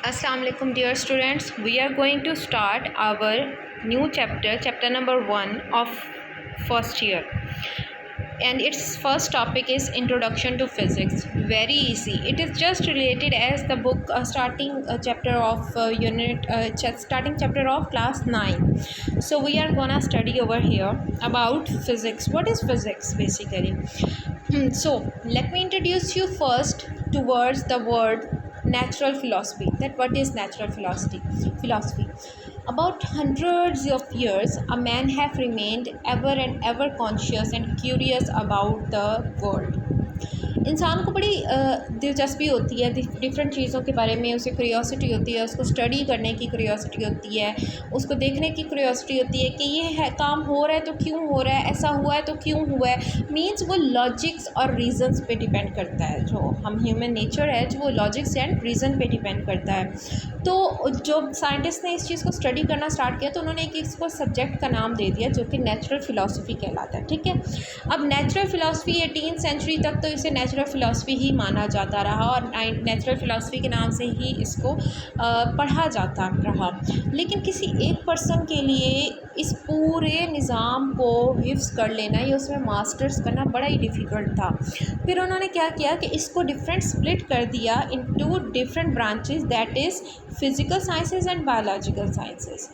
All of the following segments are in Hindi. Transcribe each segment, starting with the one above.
Assalamu alaikum dear students. We are going to start our new chapter number 1 of first year, and its first topic is introduction to physics. Very easy. It is just related as the book starting chapter of starting chapter of class 9. So we are gonna study over here about physics. What is physics basically? So let me introduce you first towards the word natural philosophy. That what is natural philosophy? About hundreds of years a man have remained ever and ever conscious and curious about the world. इंसान को बड़ी दिलचस्पी होती है डिफरेंट चीज़ों के बारे में, उसे क्यूरियोसिटी होती है, उसको स्टडी करने की क्यूरियोसिटी होती है, उसको देखने की क्यूरियोसिटी होती है कि ये है काम हो रहा है तो क्यों हो रहा है, ऐसा हुआ है तो क्यों हुआ है। मीन्स वो लॉजिक्स और रीजंस पे डिपेंड करता है। जो हम ह्यूमन नेचर है जो वो लॉजिक्स एंड रीज़न पे डिपेंड करता है। तो जो साइंटिस्ट ने इस चीज़ को स्टडी करना स्टार्ट किया तो उन्होंने एक इसको सब्जेक्ट का नाम दे दिया जो कि नेचुरल फ़िलासफ़ी कहलाता है। ठीक है, अब नेचुरल फ़िलासफ़ी 18th सेंचुरी तक तो इसे नेचुरल फ़िलासफ़ी ही माना जाता रहा और नेचुरल फ़िलासफ़ी के नाम से ही इसको पढ़ा जाता रहा। लेकिन किसी एक पर्सन के लिए इस पूरे निज़ाम को हिफ्ज़ कर लेना या उसमें मास्टर्स करना बड़ा ही डिफ़िकल्ट था। फिर उन्होंने क्या किया कि इसको डिफरेंट स्प्लिट कर दिया into different branches, that is physical sciences and biological sciences.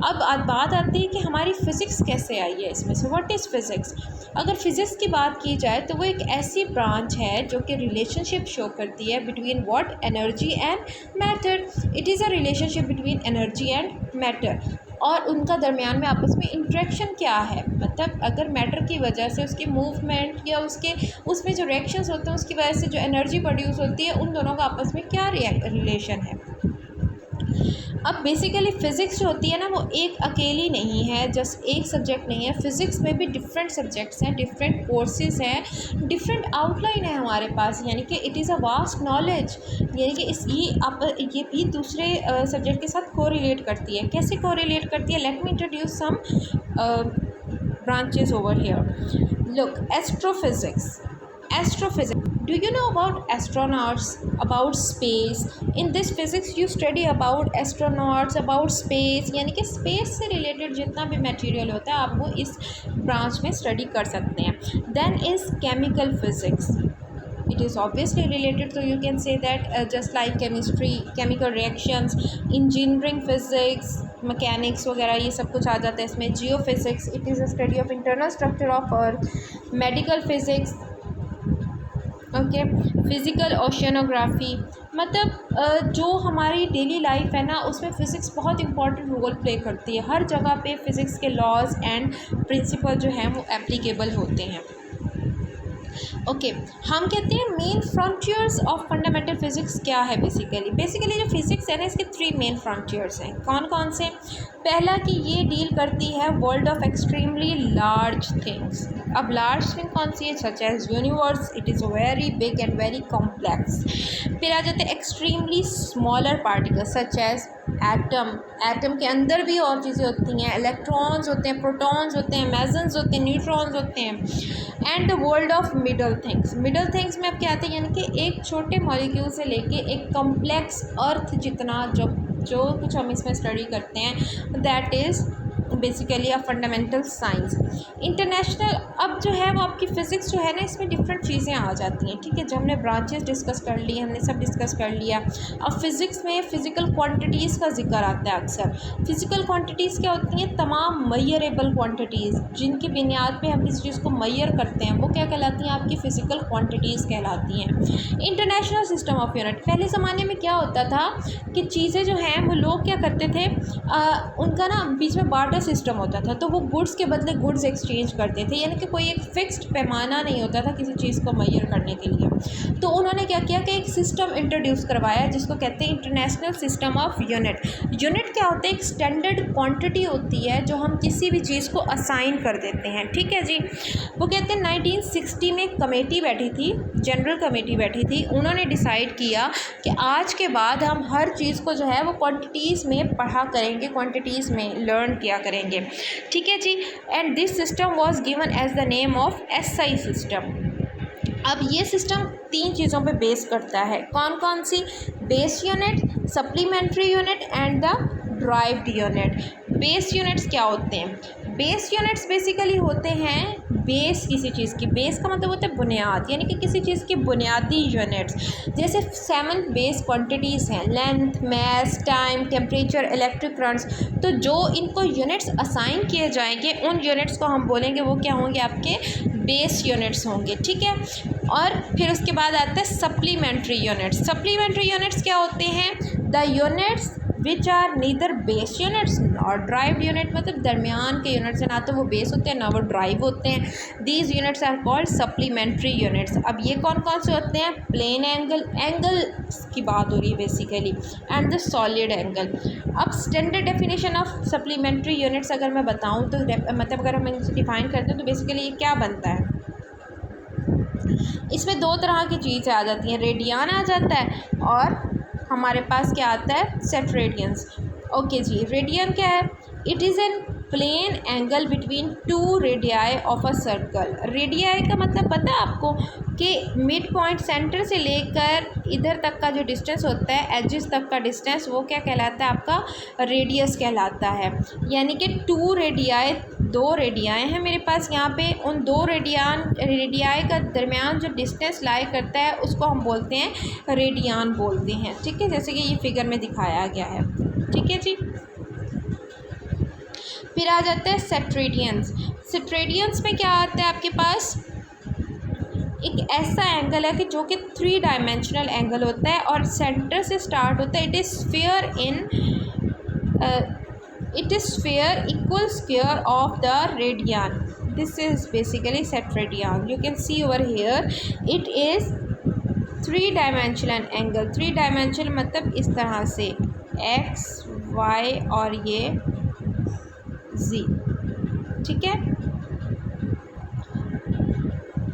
अब बात आती है कि हमारी फ़िज़िक्स कैसे आई है इसमें से। What is physics? अगर फ़िज़िक्स की बात की जाए तो वो एक ऐसी ब्रांच है जो कि रिलेशनशिप शो करती है between what energy and matter. It is a relationship between energy and matter और उनका दरमियान में आपस में इंट्रैक्शन क्या है। मतलब अगर मैटर की वजह से उसकी मूवमेंट या उसमें जो रिएक्शंस होते हैं उसकी वजह से जो एनर्जी प्रोड्यूस होती है, उन दोनों का आपस में क्या रिलेशन है। अब बेसिकली फ़िज़िक्स जो होती है ना वो एक अकेली नहीं है, जस्ट एक सब्जेक्ट नहीं है। फ़िज़िक्स में भी डिफरेंट सब्जेक्ट्स हैं, डिफरेंट कोर्सेज़ हैं, डिफरेंट आउटलाइन है हमारे पास। यानी कि it is a vast knowledge. यानी कि ये भी दूसरे सब्जेक्ट के साथ कोरिलेट करती है। कैसे कोरिलेट करती है? Let me introduce some branches over here. Look, astrophysics. Do you know about astronauts, about space? In this physics you study about astronauts, about space। यानी कि स्पेस से रिलेटेड जितना भी मटेरियल होता है आप वो इस ब्रांच में स्टडी कर सकते हैं। Then is chemical physics. It is obviously related, so you can say that just like chemistry, chemical reactions, engineering physics, mechanics वगैरह ये सब कुछ आ जाता है इसमें। Geophysics, it is a study of internal structure of earth। Medical physics, okay, physical oceanography. मतलब जो हमारी डेली लाइफ है ना उसमें फ़िज़िक्स बहुत इंपॉर्टेंट रोल प्ले करती है। हर जगह पे फ़िज़िक्स के लॉज एंड प्रिंसिपल जो हैं वो एप्लीकेबल होते हैं। ओके, हम कहते हैं main frontiers of fundamental physics क्या है। बेसिकली जो फिज़िक्स है ना इसके 3 मेन फ्रंटियर्स हैं। कौन कौन से? पहला कि ये डील करती है world of extremely large things. अब लार्ज थिंग कौन सी है? Such as universe, it is very big and very complex. फिर आ जाते हैं extremely smaller particles such as atom के अंदर भी और चीज़ें होती हैं, इलेक्ट्रॉन्स होते हैं, प्रोटॉन्स होते हैं, मेसन्स होते हैं, न्यूट्रॉन्स होते हैं। And the world of middle things में अब क्या आते हैं? यानी कि एक छोटे मॉलिक्यूल से लेके एक कॉम्प्लेक्स अर्थ जितना जो कुछ हम इसमें स्टडी करते हैं, that is basically a fundamental science. International अब जो है वो आपकी फ़िज़िक्स जो है ना इसमें डिफरेंट चीज़ें आ जाती हैं। ठीक है, जब हमने ब्रांचेस डिस्कस कर ली, हमने सब डिस्कस कर लिया। अब फ़िज़िक्स में फ़िज़िकल क्वांटिटीज़ का जिक्र आता है अक्सर। फ़िज़िकल क्वांटिटीज़ क्या होती हैं? तमाम मयरेबल क्वांटिटीज़ जिनकी बुनियाद पे हम किसी चीज़ को मैयर करते हैं वो क्या कहलाती हैं? आपकी फ़िज़िकल क्वांटिटीज़ कहलाती हैं। इंटरनेशनल सिस्टम ऑफ यूनिट, पहले ज़माने में क्या होता था कि चीज़ें जो हैं वो लोग क्या करते थे, उनका ना बीच में बार्टर सिस्टम होता था, तो वो गुड्स के बदले गुड्स एक्सचेंज करते थे। यानी कि कोई एक फ़िक्स्ड पैमाना नहीं होता था किसी चीज़ को मैयर करने के लिए। तो उन्होंने क्या किया कि एक सिस्टम इंट्रोड्यूस करवाया जिसको कहते हैं international system of unit. Unit क्या होता है? एक स्टैंडर्ड क्वांटिटी होती है जो हम किसी भी चीज़ को असाइन कर देते हैं। ठीक है जी, वो कहते हैं 1960 में कमेटी बैठी थी, जनरल कमेटी बैठी थी। उन्होंने डिसाइड किया कि आज के बाद हम हर चीज़ को जो है वो क्वांटिटीज़ में पढ़ा करेंगे, क्वांटिटीज़ में लर्न किया करेंगे। ठीक है जी। And this system was given as the name of SI system. अब ये सिस्टम 3 चीज़ों पे बेस करता है, कौन कौन सी? Base unit, supplementary unit and the derived unit. Base units क्या होते हैं? बेस यूनिट्स बेसिकली होते हैं बेस किसी चीज़ की, बेस का मतलब होता है बुनियाद, यानी कि किसी चीज़ की बुनियादी यूनिट्स। जैसे 7 बेस क्वांटिटीज़ हैं, लेंथ, मास, टाइम, टेम्परेचर, इलेक्ट्रिक करंट्स। तो जो इनको यूनिट्स असाइन किए जाएंगे उन यूनिट्स को हम बोलेंगे वो क्या होंगे? आपके बेस यूनिट्स होंगे, ठीक है। और फिर उसके बाद आता है सप्लीमेंट्री यूनिट्स। सप्लीमेंट्री यूनिट्स क्या होते हैं? The units which are neither base units और ड्राइव्ड यूनिट, मतलब दरमियान के यूनिट्स हैं, ना तो वो बेस होते हैं ना वो ड्राइव होते हैं। These units are called supplementary units. अब ये कौन कौन से होते हैं? प्लेन एंगल, एंगल की बात हो रही है basically, and the solid angle. अब standard definition of supplementary units अगर मैं बताऊँ तो मतलब अगर हम इसे डिफाइन करते हैं तो बेसिकली ये क्या बनता है? इसमें 2 तरह की चीज़ें आ जाती हैं, रेडियन आ जाता है और हमारे पास क्या आता है? सेट-रेडियंस। ओके जी, रेडियन क्या है? It is an plane angle between 2 radii of a circle. Radii का मतलब पता है आपको कि मिड पॉइंट सेंटर से लेकर इधर तक का जो डिस्टेंस होता है, एजिस तक का डिस्टेंस, वो क्या कहलाता है? आपका रेडियस कहलाता है। यानी कि 2 रेडियाई, 2 रेडियाई हैं मेरे पास यहाँ पे, उन 2 रेडियाई का दरमियान जो डिस्टेंस लाई करता है उसको हम बोलते हैं रेडियन बोलते हैं, ठीक है, जैसे कि ये फिगर में दिखाया गया है, ठीक है जी। फिर आ जाते हैं सेट्रेडियंस। सेट्रेडियंस में क्या आता है आपके पास? एक ऐसा एंगल है कि जो कि 3 डायमेंशनल एंगल होता है और सेंटर से स्टार्ट होता है। It is sphere equal square of the radian. This is basically steradian. You can see over here it is 3 dimensional angle. 3 dimensional मतलब इस तरह से एक्स, वाई और ये जी, ठीक है।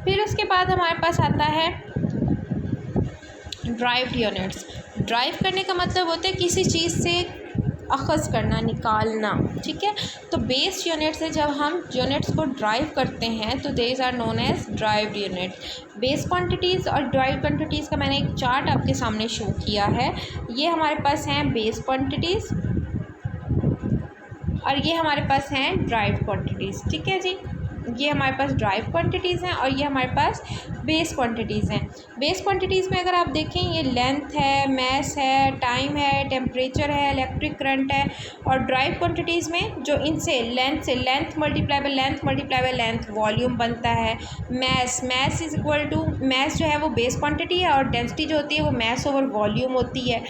फिर उसके बाद हमारे पास आता है ड्राइव्ड यूनिट्स। ड्राइव करने का मतलब होता है किसी चीज़ से अखज़ करना, निकालना, ठीक है। तो बेस यूनिट से जब हम यूनिट्स को ड्राइव करते हैं तो these are known as derived unit. Base quantities और ड्राइव क्वांटिटीज़ का मैंने एक चार्ट आपके सामने शो किया है। ये हमारे पास हैं बेस क्वांटिटीज़ और ये हमारे पास हैं ड्राइव्ड क्वांटिटीज़, ठीक है जी। ये हमारे पास ड्राइव क्वांटिटीज़ हैं और ये हमारे पास बेस क्वांटिटीज़ हैं। बेस क्वांटिटीज़ में अगर आप देखें ये लेंथ है, मास है, टाइम है, टेम्परेचर है, इलेक्ट्रिक करंट है। और ड्राइव क्वांटिटीज़ में जो इनसे length multiply by length volume बनता है। मास इज इक्वल टू, मास जो है वो बेस क्वांटिटी है और डेंसिटी जो होती है वो मास ओवर वॉल्यूम होती है,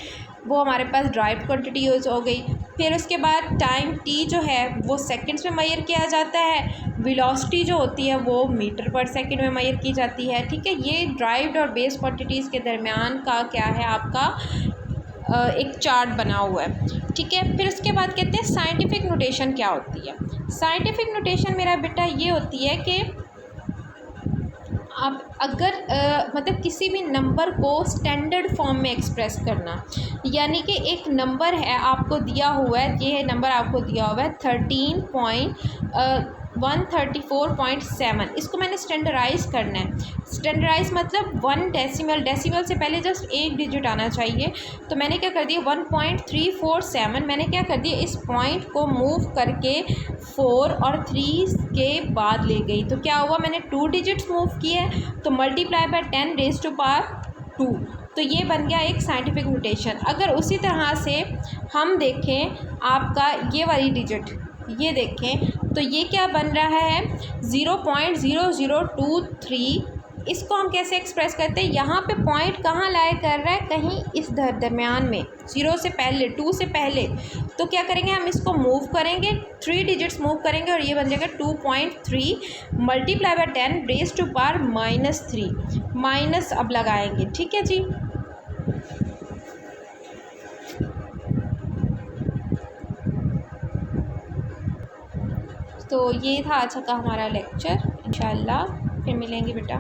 वो हमारे पास ड्राइव क्वांटिटी यूज़ हो गई। फिर उसके बाद टाइम टी जो है वो सेकंड्स में मेजर किया जाता है। वेलोसिटी जो होती है वो मीटर पर सेकंड में मेजर की जाती है, ठीक है। ये ड्राइव्ड और बेस क्वांटिटीज़ के दरमियान का क्या है आपका एक चार्ट बना हुआ है, ठीक है। फिर उसके बाद कहते हैं साइंटिफिक नोटेशन क्या होती है। साइंटिफिक नोटेशन मेरा बेटा ये होती है कि आप अगर मतलब किसी भी नंबर को स्टैंडर्ड फॉर्म में एक्सप्रेस करना, यानी कि एक नंबर है आपको दिया हुआ है, ये नंबर आपको दिया हुआ है 134.7, इसको मैंने स्टैंडर्डाइज़ करना है। स्टैंडर्डाइज मतलब 1 डेसिमल से पहले जस्ट 1 डिजिट आना चाहिए। तो मैंने क्या कर दिया 1.347, मैंने क्या कर दिया इस पॉइंट को मूव करके 4 और 3 के बाद ले गई। तो क्या हुआ, मैंने 2 डिजिट्स मूव किए तो multiply by 10 raise to power 2। तो ये बन गया एक साइंटिफिक नोटेशन। अगर उसी तरह से हम देखें आपका ये वाली डिजिट, ये देखें तो ये क्या बन रहा है 0.0023। इसको हम कैसे एक्सप्रेस करते हैं, यहाँ पे पॉइंट कहाँ लाए कर रहा है, कहीं इस दरमियान में 0 से पहले, 2 से पहले। तो क्या करेंगे हम इसको मूव करेंगे, 3 डिजिट्स मूव करेंगे और ये बन जाएगा 2.3 multiply by 10 raise to power -3। Minus अब लगाएंगे, ठीक है जी। तो ये था आज का हमारा लेक्चर। इंशाल्लाह फिर मिलेंगे बेटा।